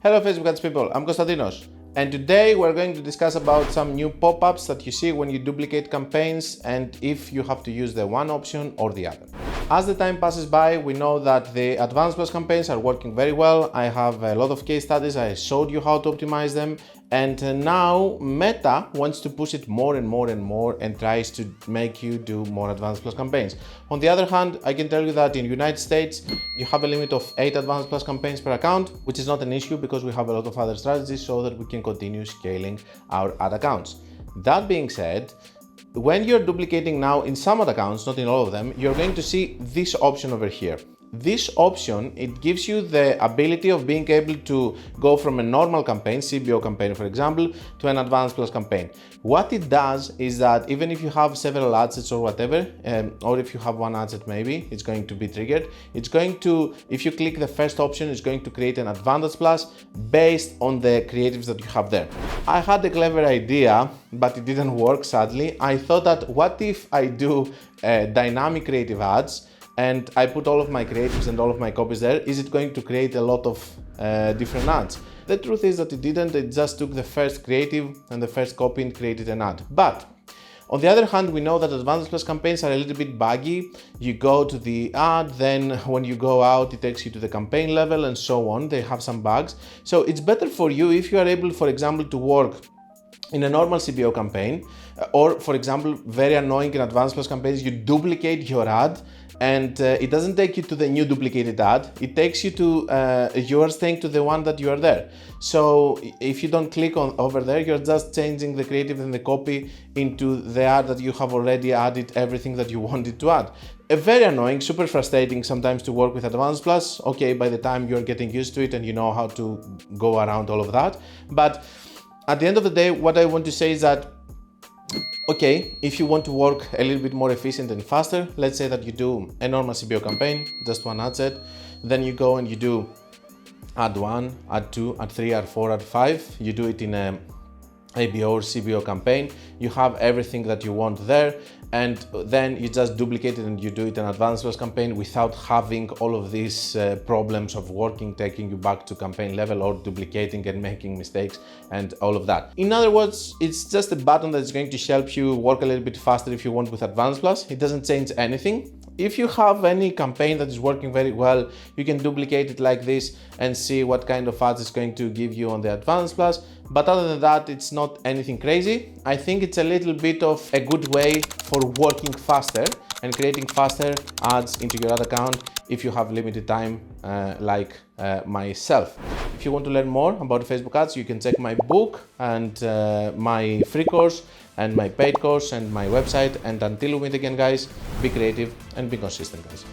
Hello Facebook ads people, I'm Konstantinos, and today we're going to discuss about some new pop-ups that you see when you duplicate campaigns and if you have to use the one option or the other. As the time passes by, we know that the Advanced Plus campaigns are working very well. I have a lot of case studies, I showed you how to optimize them, and now Meta wants to push it more and more and tries to make you do more Advanced Plus campaigns. On the other hand, I can tell you that in the United States, you have a limit of 8 Advanced Plus campaigns per account, which is not an issue because we have a lot of other strategies so that we can continue scaling our ad accounts. That being said, when you're duplicating now in some ad accounts, not in all of them, you're going to see this option over here. This option, it gives you the ability of being able to go from a normal campaign, CBO campaign for example, to an Advanced Plus campaign. What it does is that even if you have several ad sets or whatever, or if you have one ad set maybe, it's going to be triggered. It's going to, if you click the first option, it's going to create an Advantage Plus based on the creatives that you have there. I had a clever idea, but it didn't work sadly. I thought that what if I do dynamic creative ads and I put all of my creatives and all of my copies there, is it going to create a lot of different ads? The truth is that it didn't, it just took the first creative and the first copy and created an ad. But on the other hand, we know that Advanced Plus campaigns are a little bit buggy. You go to the ad, then when you go out, it takes you to the campaign level and so on. They have some bugs. So it's better for you if you are able, for example, to work in a normal CBO campaign, or for example, very annoying in Advanced Plus campaigns, you duplicate your ad and it doesn't take you to the new duplicated ad, it takes you to you're staying to the one that you are there. So if you don't click on over there, you're just changing the creative and the copy into the ad that you have already added everything that you wanted to add. Very annoying, super frustrating sometimes to work with Advanced Plus. Okay, by the time you're getting used to it and you know how to go around all of that. But at the end of the day, what I want to say is that, okay, if you want to work a little bit more efficient and faster, let's say that you do a normal CBO campaign, just one ad set, then you go and you do ad 1, ad 2, ad 3, ad 4, ad 5, you do it in a ABO or CBO campaign, you have everything that you want there, and then you just duplicate it and you do it in Advanced Plus campaign without having all of these problems of working, taking you back to campaign level or duplicating and making mistakes and all of that. In other words, it's just a button that's going to help you work a little bit faster if you want with Advanced Plus. It doesn't change anything. If you have any campaign that is working very well, you can duplicate it like this and see what kind of ads it's going to give you on the Advanced Plus. But other than that, it's not anything crazy. I think it's a little bit of a good way for working faster and creating faster ads into your ad account if you have limited time like myself. If you want to learn more about Facebook ads, you can check my book and my free course and my paid course and my website. And until we meet again guys, be creative and be consistent guys.